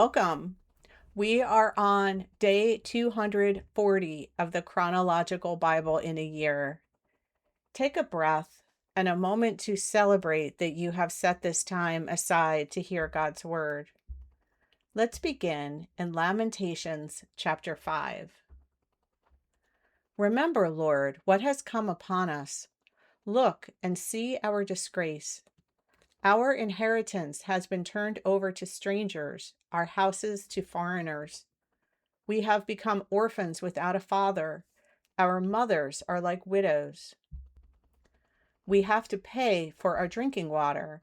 Welcome. We are on day 240 of the chronological Bible in a year. Take a breath and a moment to celebrate that you have set this time aside to hear God's word. Let's begin in Lamentations chapter 5. Remember, Lord, what has come upon us. Look and see our disgrace. Our inheritance has been turned over to strangers, our houses to foreigners. We have become orphans without a father. Our mothers are like widows. We have to pay for our drinking water.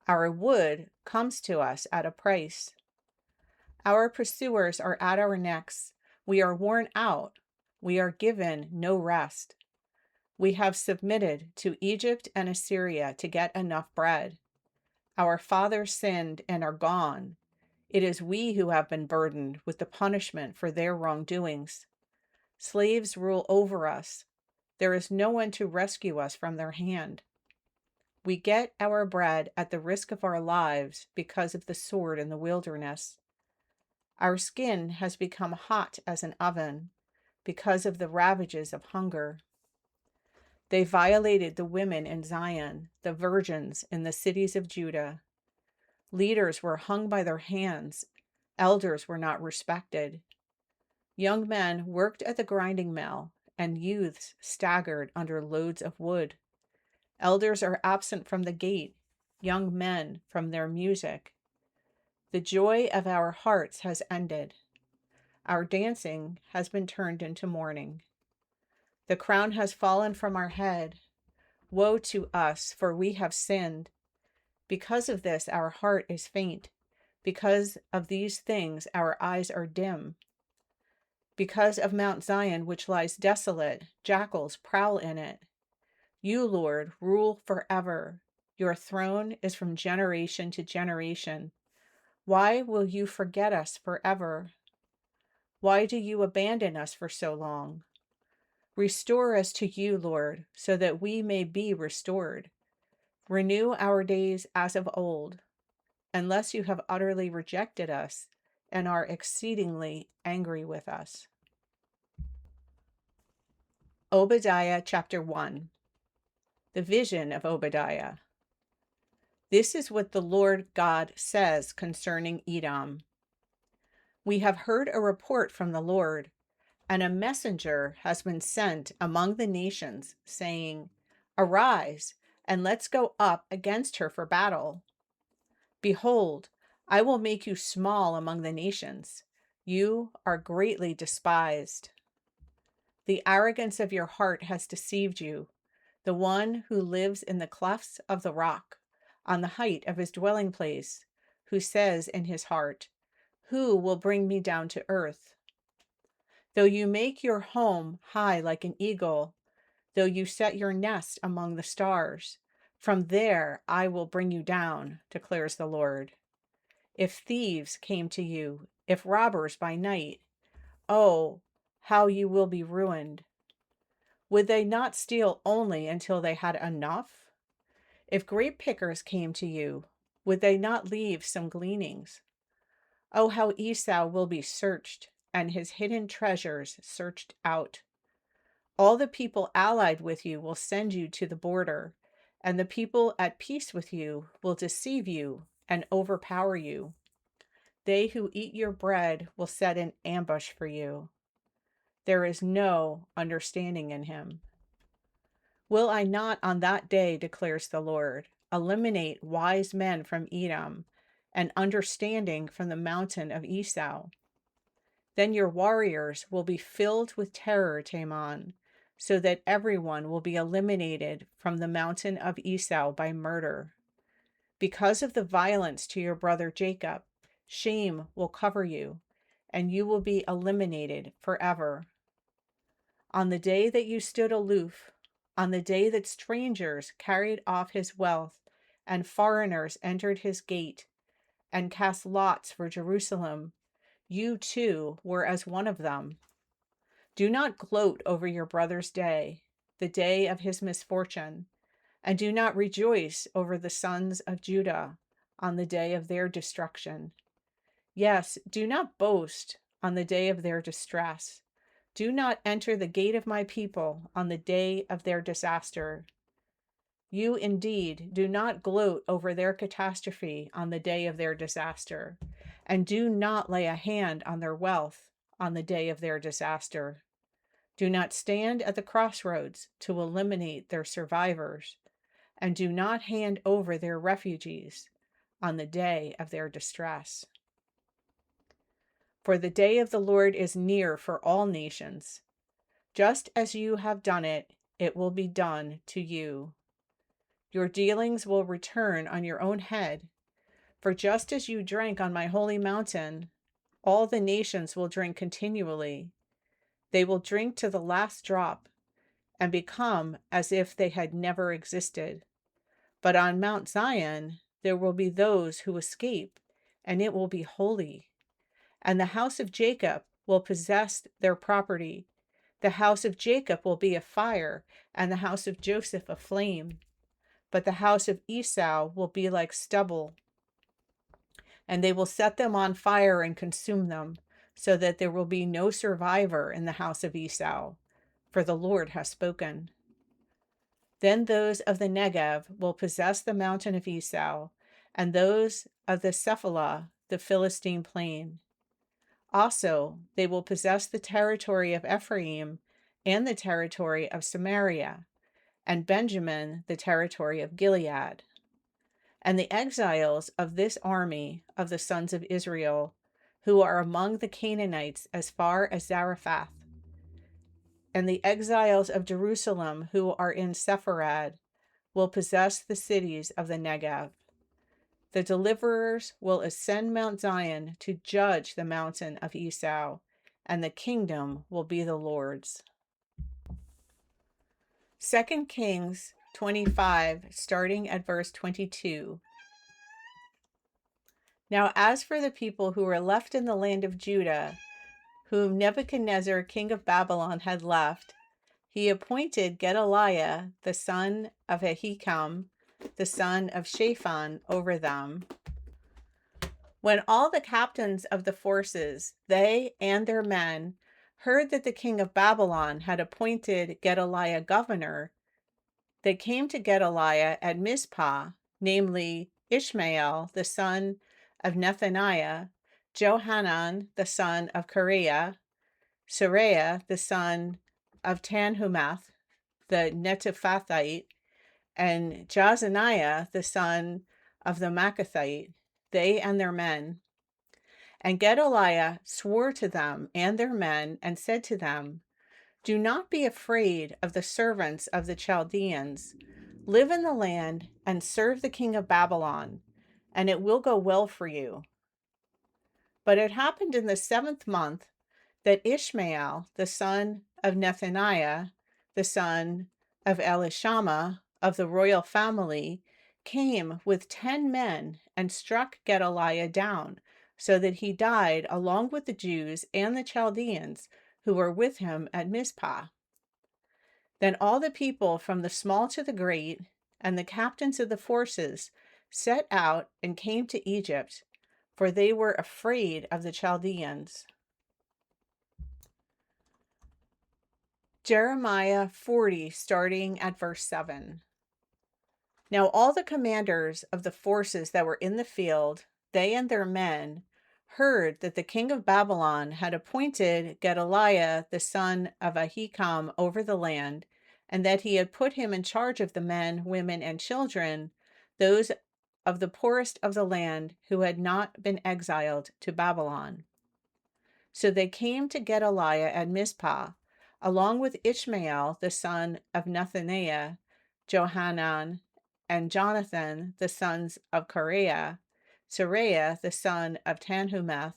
Our wood comes to us at a price. Our pursuers are at our necks. We are worn out. We are given no rest. We have submitted to Egypt and Assyria to get enough bread. Our fathers sinned and are gone. It is we who have been burdened with the punishment for their wrongdoings. Slaves rule over us. There is no one to rescue us from their hand. We get our bread at the risk of our lives because of the sword in the wilderness. Our skin has become hot as an oven because of the ravages of hunger. They violated the women in Zion, the virgins in the cities of Judah. Leaders were hung by their hands. Elders were not respected. Young men worked at the grinding mill, and youths staggered under loads of wood. Elders are absent from the gate, young men from their music. The joy of our hearts has ended. Our dancing has been turned into mourning. The crown has fallen from our head. Woe to us, for we have sinned. Because of this, our heart is faint. Because of these things, our eyes are dim. Because of Mount Zion, which lies desolate, jackals prowl in it. You, Lord, rule forever. Your throne is from generation to generation. Why will you forget us forever? Why do you abandon us for so long? Restore us to you, Lord, so that we may be restored. Renew our days as of old, unless you have utterly rejected us and are exceedingly angry with us. Obadiah chapter 1. The vision of Obadiah. This is what the Lord God says concerning Edom. We have heard a report from the Lord, and a messenger has been sent among the nations, saying, Arise, and let's go up against her for battle. Behold, I will make you small among the nations. You are greatly despised. The arrogance of your heart has deceived you, the one who lives in the clefts of the rock, on the height of his dwelling place, who says in his heart, Who will bring me down to earth? Though you make your home high like an eagle, though you set your nest among the stars, from there I will bring you down, declares the Lord. If thieves came to you, if robbers by night, oh, how you will be ruined. Would they not steal only until they had enough? If grape pickers came to you, would they not leave some gleanings? Oh, how Esau will be searched, and his hidden treasures searched out. All the people allied with you will send you to the border, and the people at peace with you will deceive you and overpower you. They who eat your bread will set an ambush for you. There is no understanding in him. Will I not on that day, declares the Lord, eliminate wise men from Edom and understanding from the mountain of Esau? Then your warriors will be filled with terror, Taman, so that everyone will be eliminated from the mountain of Esau by murder. Because of the violence to your brother Jacob, shame will cover you, and you will be eliminated forever. On the day that you stood aloof, on the day that strangers carried off his wealth, and foreigners entered his gate, and cast lots for Jerusalem, you too were as one of them. Do not gloat over your brother's day, the day of his misfortune, and do not rejoice over the sons of Judah on the day of their destruction. Yes, do not boast on the day of their distress. Do not enter the gate of my people on the day of their disaster. You indeed do not gloat over their catastrophe on the day of their disaster, and do not lay a hand on their wealth on the day of their disaster. Do not stand at the crossroads to eliminate their survivors, and do not hand over their refugees on the day of their distress. For the day of the Lord is near for all nations. Just as you have done it, it will be done to you. Your dealings will return on your own head. For just as you drank on my holy mountain, all the nations will drink continually. They will drink to the last drop and become as if they had never existed. But on Mount Zion, there will be those who escape, and it will be holy. And the house of Jacob will possess their property. The house of Jacob will be a fire, and the house of Joseph a flame. But the house of Esau will be like stubble, and they will set them on fire and consume them, so that there will be no survivor in the house of Esau, for the Lord has spoken. Then those of the Negev will possess the mountain of Esau, and those of the Shephelah, the Philistine plain. Also, they will possess the territory of Ephraim and the territory of Samaria, and Benjamin the territory of Gilead. And the exiles of this army of the sons of Israel, who are among the Canaanites as far as Zarephath, and the exiles of Jerusalem who are in Sepharad, will possess the cities of the Negev. The deliverers will ascend Mount Zion to judge the mountain of Esau, and the kingdom will be the Lord's. 2 Kings 25, starting at verse 22. Now as for the people who were left in the land of Judah, whom Nebuchadnezzar, king of Babylon, had left, he appointed Gedaliah, the son of Ahikam, the son of Shaphan, over them. When all the captains of the forces, they and their men, heard that the king of Babylon had appointed Gedaliah governor, they came to Gedaliah at Mizpah, namely Ishmael, the son of Nethaniah, Johanan, the son of Kareah, Seraiah, the son of Tanhumeth, the Netophathite, and Jazaniah, the son of the Maacathite, they and their men. And Gedaliah swore to them and their men, and said to them, Do not be afraid of the servants of the Chaldeans. Live in the land and serve the king of Babylon, and it will go well for you. But it happened in the 7th month that Ishmael, the son of Nethaniah, the son of Elishama, of the royal family, came with 10 men and struck Gedaliah down, so that he died along with the Jews and the Chaldeans who were with him at Mizpah. Then all the people from the small to the great, and the captains of the forces, set out and came to Egypt, for they were afraid of the Chaldeans. Jeremiah 40, starting at verse 7. Now all the commanders of the forces that were in the field, they and their men, heard that the king of Babylon had appointed Gedaliah the son of Ahikam over the land, and that he had put him in charge of the men, women, and children, those of the poorest of the land who had not been exiled to Babylon. So they came to Gedaliah at Mizpah, along with Ishmael the son of Nethaniah, Johanan, and Jonathan the sons of Kareah, Seraiah the son of Tanhumeth,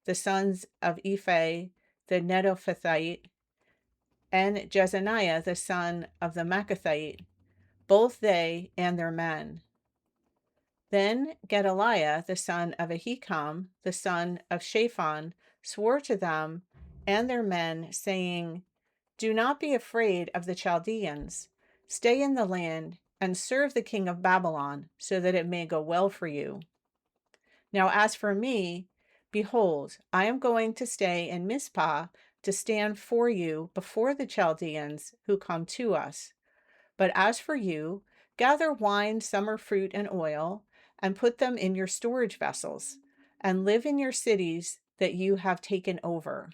the sons of Ephah the Netophathite, and Jezaniah the son of the Maacathite, both they and their men. Then Gedaliah the son of Ahikam, the son of Shaphan, swore to them and their men, saying, Do not be afraid of the Chaldeans. Stay in the land and serve the king of Babylon, so that it may go well for you. Now as for me, Behold, I am going to stay in Mizpah to stand for you before the Chaldeans who come to us. But as for you, gather wine, summer fruit, and oil, and put them in your storage vessels, and live in your cities that you have taken over.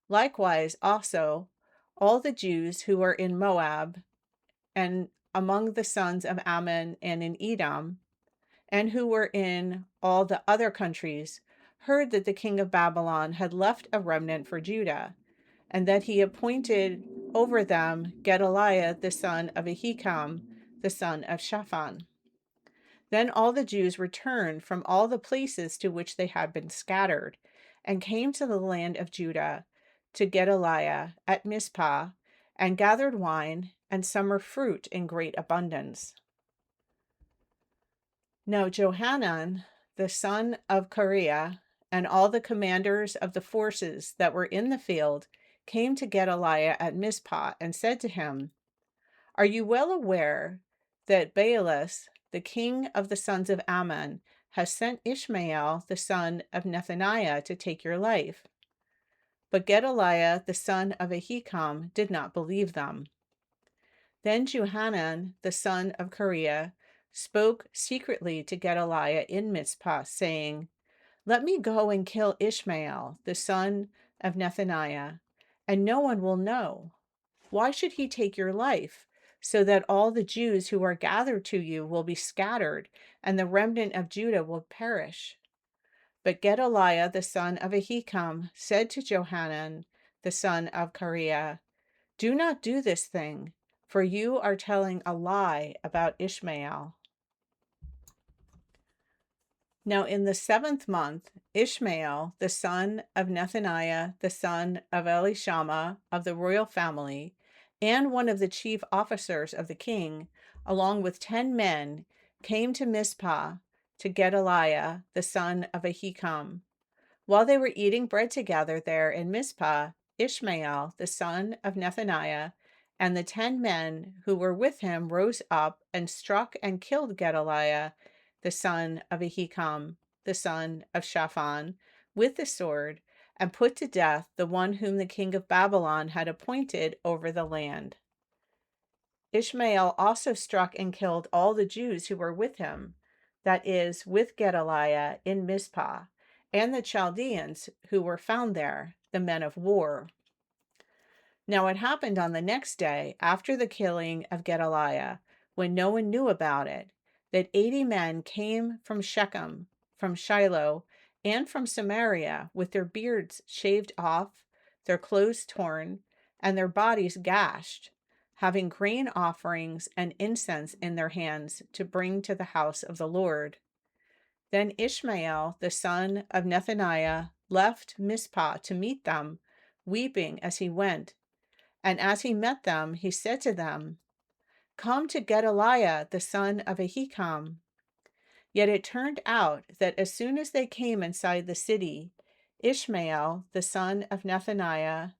Likewise, also, all the Jews who are in Moab, and among the sons of Ammon and in Edom, and who were in all the other countries, heard that the king of Babylon had left a remnant for Judah, and that he appointed over them Gedaliah the son of Ahikam, the son of Shaphan. Then all the Jews returned from all the places to which they had been scattered, and came to the land of Judah, to Gedaliah at Mizpah, and gathered wine and summer fruit in great abundance. Now Johanan, the son of Kareah, and all the commanders of the forces that were in the field came to Gedaliah at Mizpah and said to him, Are you well aware that Baalis, the king of the sons of Ammon, has sent Ishmael, the son of Nethaniah, to take your life? But Gedaliah, the son of Ahikam, did not believe them. Then Johanan, the son of Kareah, spoke secretly to Gedaliah in Mizpah, saying, Let me go and kill Ishmael, the son of Nethaniah, and no one will know. Why should he take your life, so that all the Jews who are gathered to you will be scattered, and the remnant of Judah will perish? But Gedaliah, the son of Ahikam, said to Johanan, the son of Kareah, Do not do this thing, for you are telling a lie about Ishmael. Now in the 7th month, Ishmael, the son of Nethaniah, the son of Elishama of the royal family, and one of the chief officers of the king, along with 10 men, came to Mizpah to Gedaliah, the son of Ahikam. While they were eating bread together there in Mizpah, Ishmael, the son of Nethaniah, and the 10 men who were with him rose up and struck and killed Gedaliah, the son of Ahikam, the son of Shaphan, with the sword, and put to death the one whom the king of Babylon had appointed over the land. Ishmael also struck and killed all the Jews who were with him, that is, with Gedaliah in Mizpah, and the Chaldeans who were found there, the men of war. Now it happened on the next day, after the killing of Gedaliah, when no one knew about it, that 80 men came from Shechem, from Shiloh, and from Samaria, with their beards shaved off, their clothes torn, and their bodies gashed, having grain offerings and incense in their hands to bring to the house of the Lord. Then Ishmael, the son of Nethaniah, left Mizpah to meet them, weeping as he went. And as he met them, he said to them, Come to Gedaliah, the son of Ahikam. Yet it turned out that as soon as they came inside the city, Ishmael, the son of Nethaniah,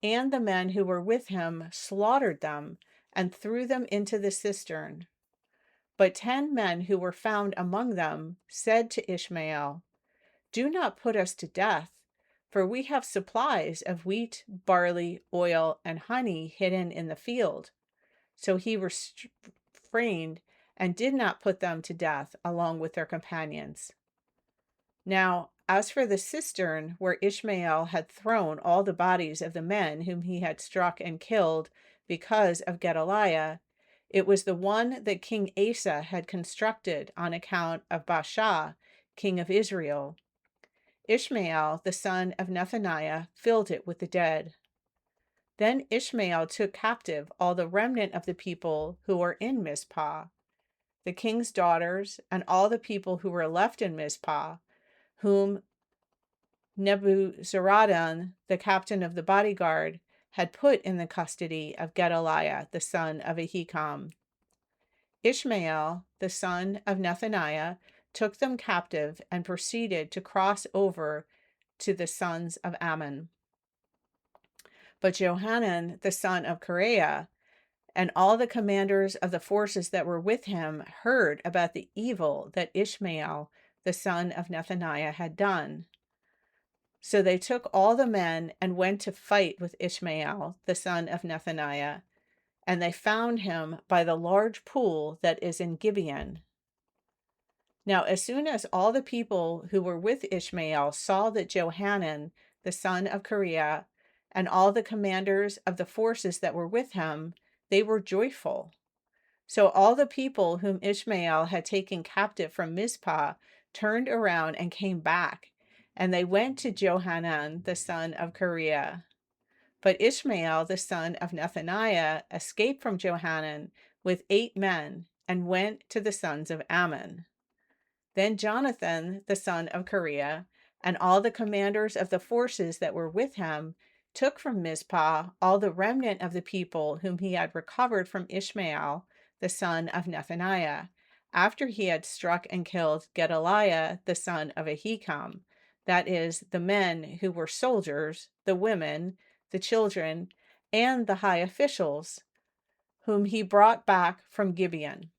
and the men who were with him slaughtered them and threw them into the cistern. But 10 men who were found among them said to Ishmael, Do not put us to death, for we have supplies of wheat, barley, oil, and honey hidden in the field. So he refrained and did not put them to death along with their companions. Now, as for the cistern where Ishmael had thrown all the bodies of the men whom he had struck and killed because of Gedaliah, it was the one that King Asa had constructed on account of Baasha, king of Israel. Ishmael, the son of Nethaniah, filled it with the dead. Then Ishmael took captive all the remnant of the people who were in Mizpah, the king's daughters, and all the people who were left in Mizpah, whom Nebuzaradan, the captain of the bodyguard, had put in the custody of Gedaliah, the son of Ahikam. Ishmael, the son of Nethaniah, took them captive and proceeded to cross over to the sons of Ammon. But Johanan, the son of Kareah, and all the commanders of the forces that were with him heard about the evil that Ishmael, the son of Nethaniah, had done. So they took all the men and went to fight with Ishmael, the son of Nethaniah, and they found him by the large pool that is in Gibeon. Now, as soon as all the people who were with Ishmael saw that Johanan, the son of Kareah, and all the commanders of the forces that were with him, they were joyful. So all the people whom Ishmael had taken captive from Mizpah turned around and came back, and they went to Johanan, the son of Kareah. But Ishmael, the son of Nethaniah, escaped from Johanan with 8 men and went to the sons of Ammon. Then Jonathan, the son of Kareah, and all the commanders of the forces that were with him took from Mizpah all the remnant of the people whom he had recovered from Ishmael, the son of Nethaniah, after he had struck and killed Gedaliah, the son of Ahikam, that is, the men who were soldiers, the women, the children, and the high officials, whom he brought back from Gibeon.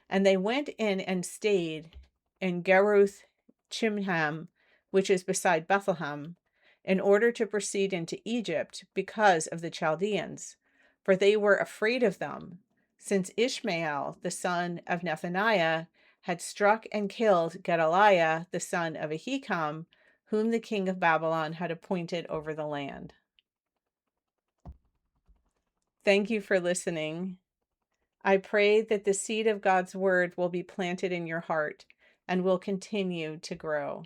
And they went in and stayed in Geruth Chimham, which is beside Bethlehem, in order to proceed into Egypt because of the Chaldeans, for they were afraid of them, since Ishmael, the son of Nethaniah, had struck and killed Gedaliah, the son of Ahikam, whom the king of Babylon had appointed over the land. Thank you for listening. I pray that the seed of God's word will be planted in your heart and will continue to grow.